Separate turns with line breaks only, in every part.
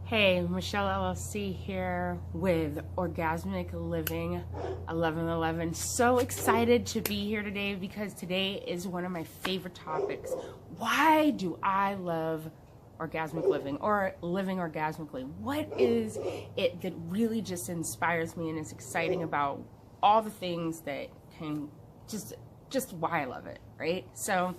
Hey, Michelle LLC here with Orgasmic Living 1111. So excited to be here today because today is one of my favorite topics. Why do I love orgasmic living or living orgasmically? What is it that really just inspires me and is exciting about all the things that can just why I love it, right? So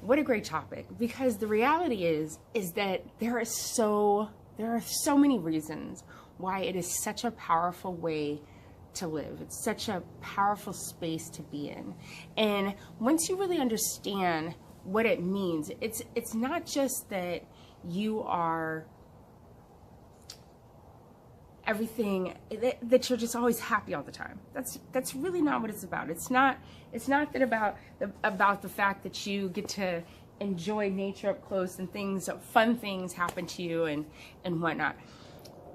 what a great topic, because the reality is that there are so many reasons why it is such a powerful way to live. It's such a powerful space to be in. And once you really understand what it means, it's not just that you are everything, that you're just always happy all the time. That's really not what it's about. It's not that about the fact that you get to enjoy nature up close and fun things happen to you and whatnot.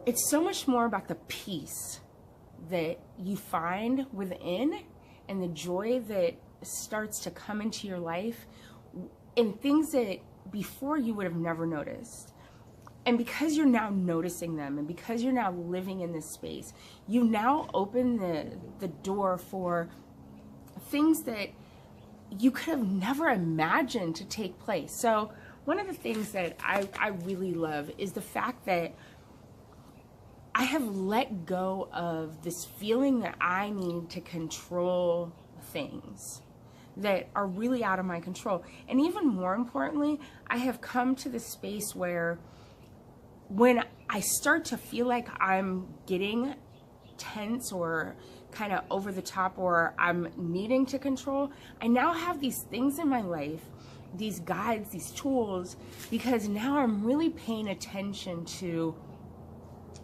It's so much more about the peace that you find within and the joy that starts to come into your life in things that before you would have never noticed. And because you're now noticing them and because you're now living in this space, you now open the door for things that you could have never imagined to take place. So one of the things that I really love is the fact that I have let go of this feeling that I need to control things that are really out of my control. And even more importantly, I have come to this space where when I start to feel like I'm getting tense or kind of over the top or I'm needing to control, I now have these things in my life, these guides, these tools, because now I'm really paying attention to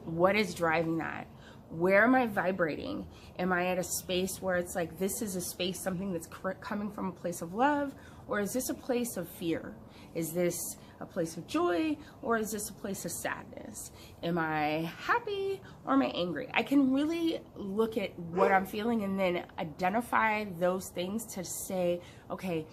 what is driving that. Where am I vibrating? Am I at a space where it's like, this is a space, something that's coming from a place of love, or is this a place of fear? Is this a place of joy, or is this a place of sadness? Am I happy or am I angry? I can really look at what I'm feeling and then identify those things to say, okay,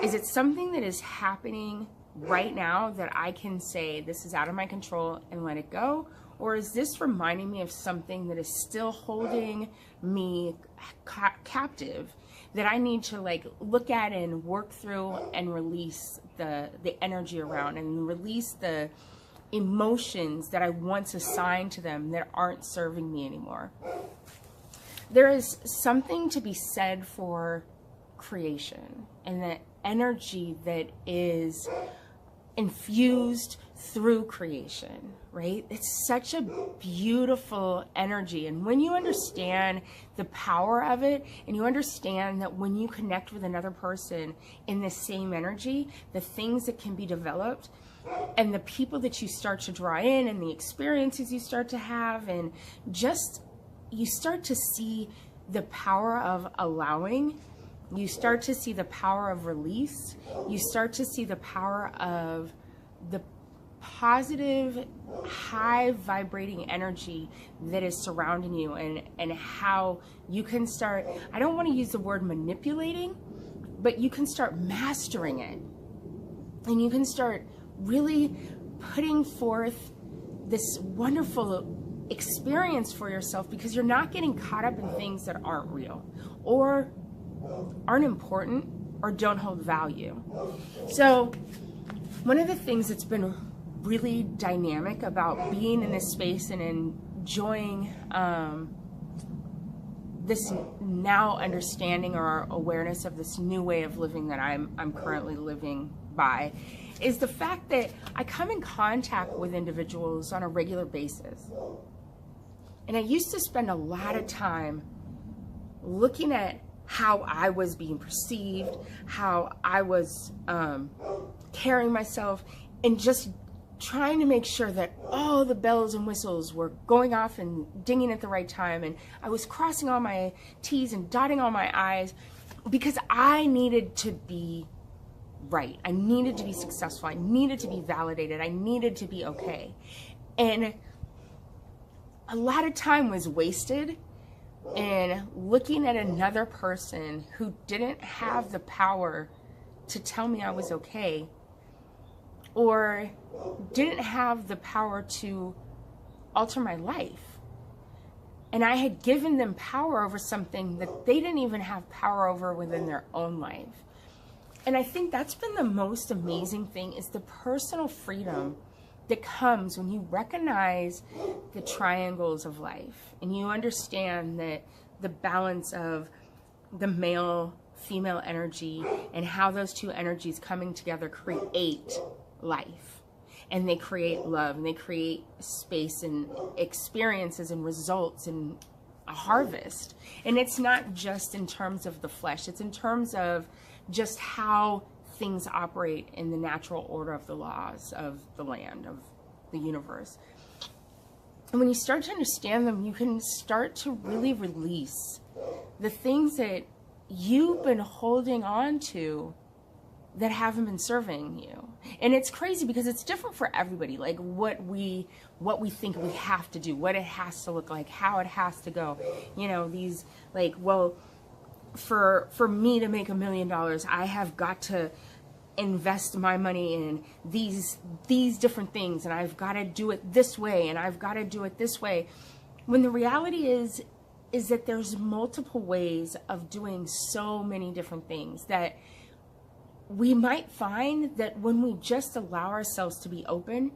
is it something that is happening right now that I can say this is out of my control and let it go? Or is this reminding me of something that is still holding me captive that I need to like look at and work through and release the energy around and release the emotions that I once assigned to them that aren't serving me anymore? There is something to be said for creation and the energy that is infused through creation, right? It's such a beautiful energy. And when you understand the power of it, and you understand that when you connect with another person in the same energy, the things that can be developed and the people that you start to draw in and the experiences you start to have, and just you start to see the power of allowing. You start to see the power of release. You start to see the power of the positive, high vibrating energy that is surrounding you, and how you can start, I don't want to use the word manipulating, but you can start mastering it. And you can start really putting forth this wonderful experience for yourself, because you're not getting caught up in things that aren't real or aren't important or don't hold value. So one of the things that's been really dynamic about being in this space and enjoying this now understanding or awareness of this new way of living that I'm currently living by is the fact that I come in contact with individuals on a regular basis. And I used to spend a lot of time looking at how I was being perceived, how I was carrying myself, and just trying to make sure that all the bells and whistles were going off and dinging at the right time, and I was crossing all my T's and dotting all my I's, because I needed to be right. I needed to be successful. I needed to be validated. I needed to be okay. And a lot of time was wasted in looking at another person who didn't have the power to tell me I was okay, or didn't have the power to alter my life. And I had given them power over something that they didn't even have power over within their own life. And I think that's been the most amazing thing, is the personal freedom that comes when you recognize the triangles of life and you understand that the balance of the male female energy and how those two energies coming together create life, and they create love, and they create space and experiences and results and a harvest. And it's not just in terms of the flesh, it's in terms of just how things operate in the natural order of the laws of the land, of the universe. And when you start to understand them, you can start to really release the things that you've been holding on to that haven't been serving you. And it's crazy because it's different for everybody, like what we think we have to do, what it has to look like, how it has to go. You know, these like, well, for me to make $1 million, I have got to invest my money in these different things, and I've got to do it this way, and I've got to do it this way. When the reality is that there's multiple ways of doing so many different things, that we might find that when we just allow ourselves to be open,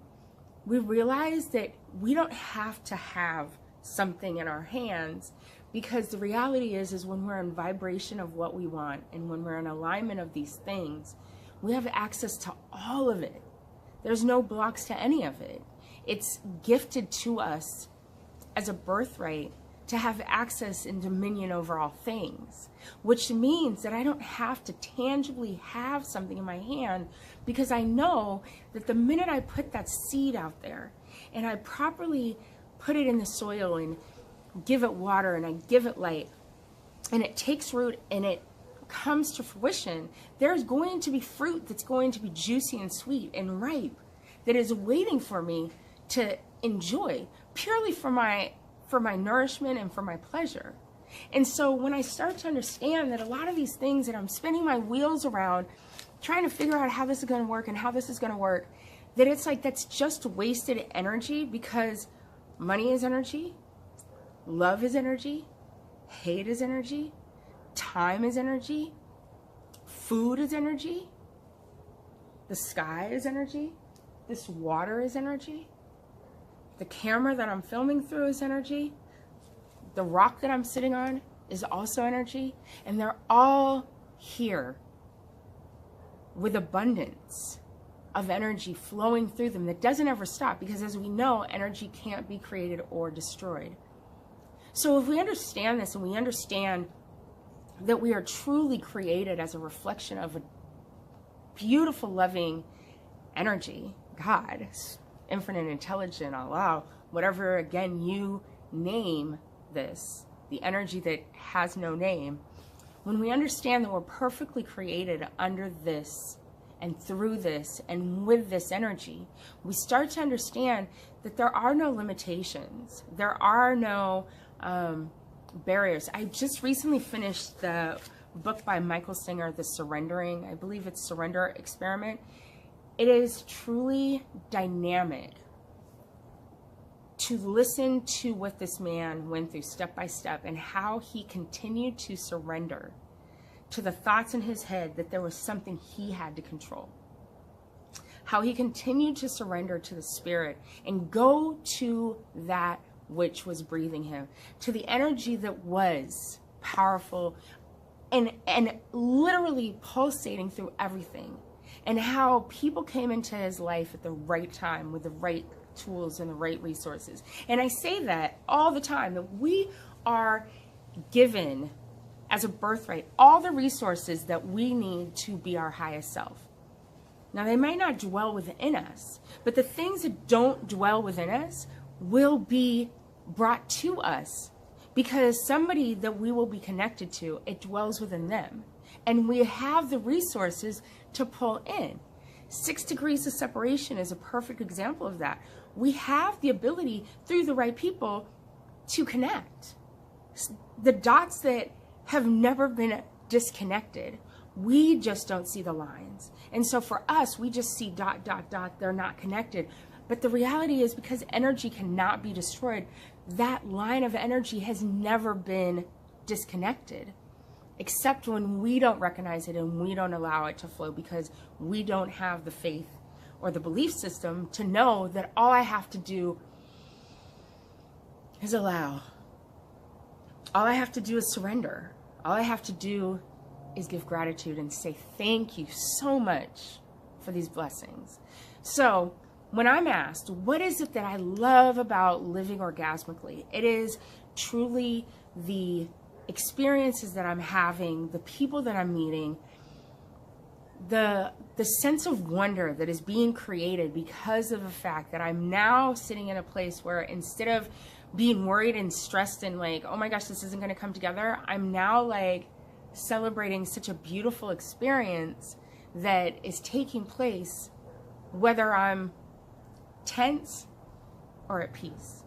we realize that we don't have to have something in our hands, because the reality is when we're in vibration of what we want, and when we're in alignment of these things, we have access to all of it. There's no blocks to any of it. It's gifted to us as a birthright to have access and dominion over all things, which means that I don't have to tangibly have something in my hand, because I know that the minute I put that seed out there and I properly put it in the soil and give it water and I give it light and it takes root and it comes to fruition, there's going to be fruit that's going to be juicy and sweet and ripe, that is waiting for me to enjoy, purely for my nourishment and for my pleasure. And so when I start to understand that a lot of these things that I'm spinning my wheels around, trying to figure out how this is going to work and how this is going to work, that it's like that's just wasted energy, because money is energy, love is energy, hate is energy, time is energy, food is energy, the sky is energy, this water is energy, the camera that I'm filming through is energy, the rock that I'm sitting on is also energy, and they're all here with abundance of energy flowing through them that doesn't ever stop, because as we know, energy can't be created or destroyed. So if we understand this, and we understand that we are truly created as a reflection of a beautiful, loving energy, God, infinite, intelligent, Allah, whatever, again, you name this, the energy that has no name, when we understand that we're perfectly created under this and through this and with this energy, we start to understand that there are no limitations. There are no barriers. I just recently finished the book by Michael Singer, The Surrendering. I believe it's Surrender Experiment. It is truly dynamic to listen to what this man went through step by step, and how he continued to surrender to the thoughts in his head that there was something he had to control. How he continued to surrender to the spirit and go to that which was breathing him, to the energy that was powerful and literally pulsating through everything. And how people came into his life at the right time with the right tools and the right resources. And I say that all the time, that we are given as a birthright all the resources that we need to be our highest self. Now, they might not dwell within us, but the things that don't dwell within us will be brought to us, because somebody that we will be connected to, it dwells within them. And we have the resources to pull in. 6 degrees of separation is a perfect example of that. We have the ability, through the right people, to connect. The dots that have never been disconnected We just don't see the lines. And so for us, we just see dot, dot, dot, they're not connected. But the reality is, because energy cannot be destroyed, that line of energy has never been disconnected, except when we don't recognize it and we don't allow it to flow, because we don't have the faith or the belief system to know that all I have to do is allow. All I have to do is surrender. All I have to do is give gratitude and say thank you so much for these blessings. So when I'm asked, what is it that I love about living orgasmically? It is truly the experiences that I'm having, the people that I'm meeting, the sense of wonder that is being created because of the fact that I'm now sitting in a place where, instead of being worried and stressed and like, oh my gosh, this isn't going to come together, I'm now like celebrating such a beautiful experience that is taking place, whether I'm tense or at peace.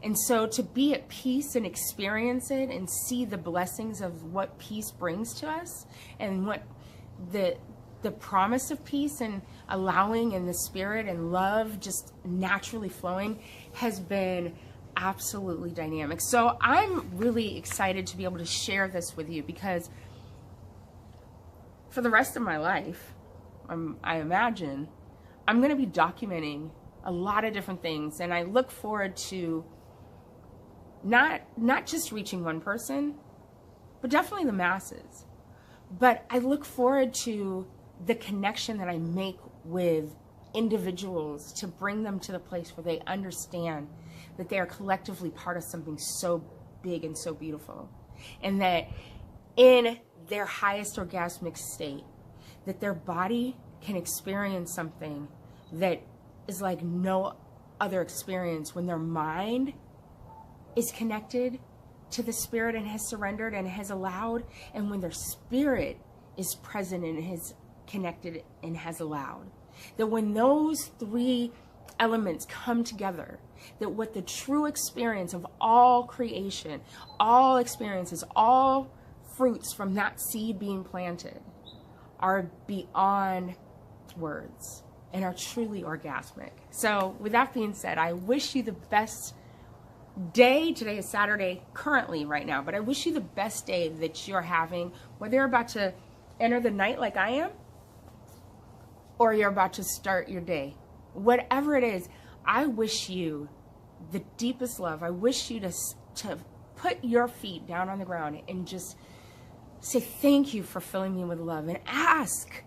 And so to be at peace and experience it and see the blessings of what peace brings to us, and what the promise of peace and allowing, and the spirit and love just naturally flowing, has been absolutely dynamic. So I'm really excited to be able to share this with you, because for the rest of my life, I imagine, I'm going to be documenting a lot of different things. And I look forward to not just reaching one person, but definitely the masses. But I look forward to the connection that I make with individuals, to bring them to the place where they understand that they are collectively part of something so big and so beautiful, and that in their highest orgasmic state, that their body can experience something that is like no other experience when their mind is connected to the spirit and has surrendered and has allowed, and when their spirit is present and has connected and has allowed. That when those three elements come together, that what the true experience of all creation, all experiences, all fruits from that seed being planted are beyond words and are truly orgasmic. So with that being said, I wish you the best day. Today is Saturday currently right now, but I wish you the best day that you're having, whether you're about to enter the night like I am, or you're about to start your day. Whatever it is, I wish you the deepest love. I wish you to put your feet down on the ground and just say thank you for filling me with love, and ask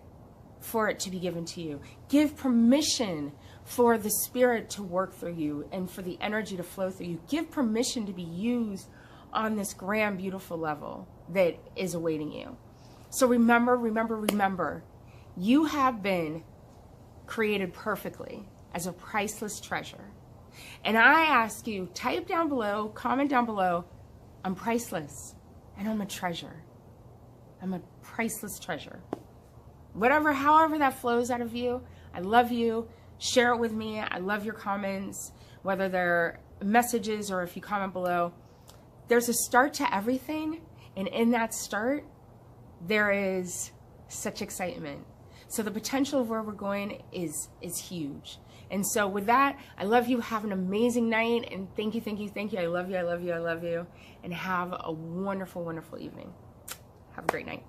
for it to be given to you. Give permission for the spirit to work through you and for the energy to flow through you. Give permission to be used on this grand, beautiful level that is awaiting you. So remember, remember, remember, you have been created perfectly as a priceless treasure. And I ask you, type down below, comment down below, I'm priceless and I'm a treasure. I'm a priceless treasure. Whatever, however that flows out of you, I love you. Share it with me. I love your comments, whether they're messages or if you comment below. There's a start to everything, and in that start, there is such excitement. So the potential of where we're going is huge. And so with that, I love you. Have an amazing night, and thank you, thank you, thank you. I love you, I love you, I love you, and have a wonderful, wonderful evening. Have a great night.